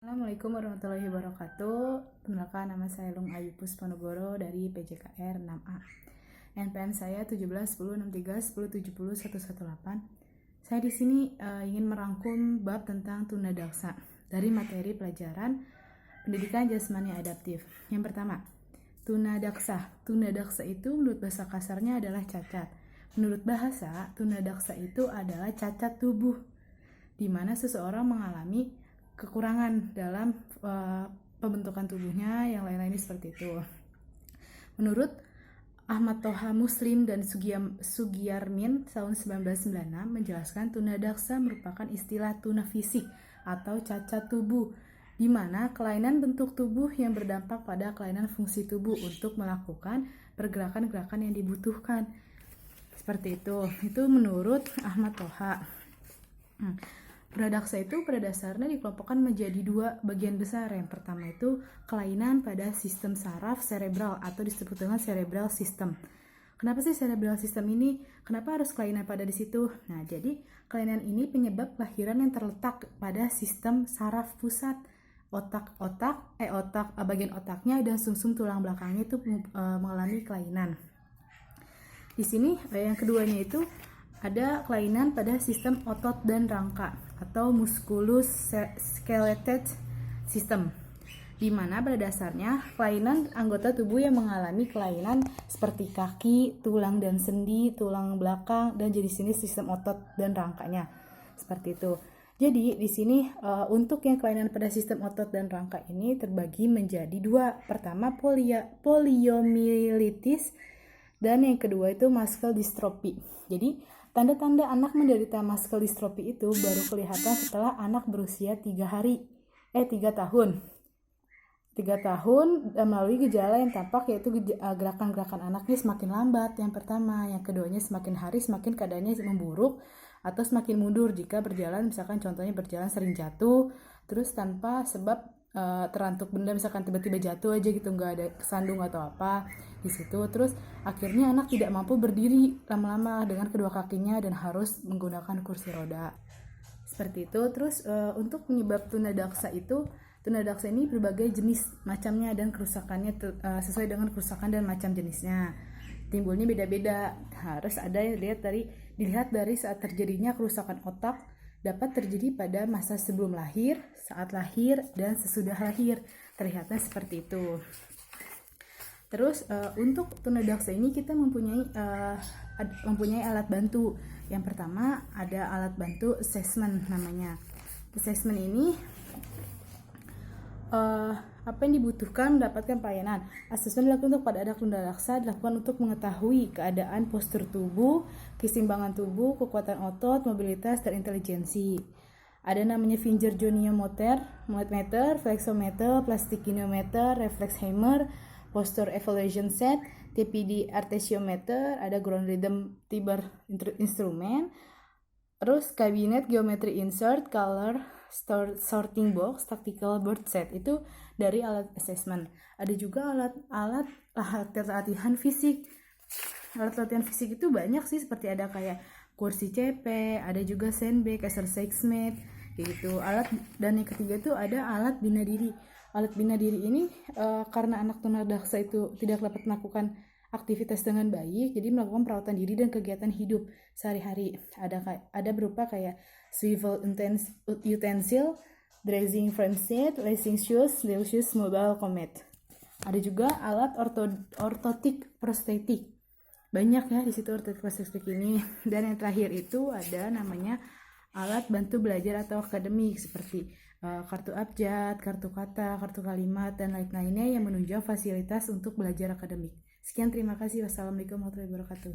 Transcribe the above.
Assalamualaikum warahmatullahi wabarakatuh. Perkenalkan, nama saya Lung Ayu Pusponegoro dari PJKR 6A. NPM saya 171063107018. Saya di sini ingin merangkum bab tentang tunadaksa dari materi pelajaran pendidikan jasmani adaptif. Yang pertama, tunadaksa. Tunadaksa itu menurut bahasa kasarnya adalah cacat. Menurut bahasa, tunadaksa itu adalah cacat tubuh, di mana seseorang mengalami kekurangan dalam pembentukan tubuhnya, yang lain-lain seperti itu. Menurut Ahmad Toha Muslim dan Sugiyarmin tahun 1996 menjelaskan tunadaksa merupakan istilah tuna fisik atau cacat tubuh, di mana kelainan bentuk tubuh yang berdampak pada kelainan fungsi tubuh untuk melakukan pergerakan-gerakan yang dibutuhkan. Seperti itu. Itu menurut Ahmad Toha. Tunadaksa itu pada dasarnya dikelompokkan menjadi dua bagian besar. Yang pertama itu kelainan pada sistem saraf cerebral atau disebut dengan cerebral system. Kenapa sih cerebral system ini? Kenapa harus kelainan pada di situ? Nah, jadi kelainan ini penyebab kelahiran yang terletak pada sistem saraf pusat. Bagian otaknya dan sumsum tulang belakangnya itu mengalami kelainan. Di sini yang keduanya itu ada kelainan pada sistem otot dan rangka atau musculoskeletal system, di mana pada dasarnya kelainan anggota tubuh yang mengalami kelainan seperti kaki, tulang dan sendi, tulang belakang, dan jenis-jenis sistem otot dan rangkanya. Seperti itu. Jadi di sini untuk yang kelainan pada sistem otot dan rangka ini terbagi menjadi dua. Pertama poliomyelitis, dan yang kedua itu muscle dystrophy. Jadi tanda-tanda anak menderita muscle dystrophy itu baru kelihatan setelah anak berusia 3 tahun. 3 tahun melalui gejala yang tampak, yaitu gerakan-gerakan anaknya semakin lambat, yang pertama. Yang keduanya semakin hari semakin keadaannya memburuk atau semakin mundur jika berjalan, misalkan contohnya berjalan sering jatuh, terus tanpa sebab terantuk benda, misalkan tiba-tiba jatuh aja gitu, nggak ada kesandung atau apa di situ. Terus akhirnya anak tidak mampu berdiri lama-lama dengan kedua kakinya dan harus menggunakan kursi roda. Seperti itu. Terus untuk penyebab tunadaksa ini berbagai jenis macamnya dan kerusakannya sesuai dengan kerusakan dan macam jenisnya. Timbulnya beda-beda. Harus ada dilihat dari saat terjadinya kerusakan otak, dapat terjadi pada masa sebelum lahir, saat lahir, dan sesudah lahir. Terlihatnya seperti itu. Terus untuk tunadaksa ini kita mempunyai alat bantu. Yang pertama ada alat bantu assessment namanya. Assessment ini apa yang dibutuhkan mendapatkan pelayanan. Asesmen dilakukan untuk pada anak tunadaksa dilakukan untuk mengetahui keadaan postur tubuh, keseimbangan tubuh, kekuatan otot, mobilitas, dan intelijensi. Ada namanya finger goniometer, flexometer, plasticinometer, reflex hammer, posture evaluation set, TPD artesiometer, ada ground rhythm tiber instrument, terus cabinet geometry insert, color sorting box, tactical board set. Itu dari alat assessment. Ada juga alat latihan fisik. Alat latihan fisik itu banyak sih, seperti ada kayak kursi CP, ada juga sandbag, exercise mat, gitu. Dan yang ketiga itu ada alat bina diri. Alat bina diri ini karena anak tunadaksa itu tidak dapat melakukan aktivitas dengan baik, jadi melakukan perawatan diri dan kegiatan hidup sehari-hari. Ada berupa kayak swivel utensil, dressing frame set, racing shoes, mobile comet. Ada juga alat ortotik prostetik. Banyak ya di situ ortotik prostetik ini. Dan yang terakhir itu ada namanya alat bantu belajar atau akademik, seperti kartu abjad, kartu kata, kartu kalimat, dan lain-lainnya yang menunjang fasilitas untuk belajar akademik. Sekian, terima kasih. Wassalamualaikum warahmatullahi wabarakatuh.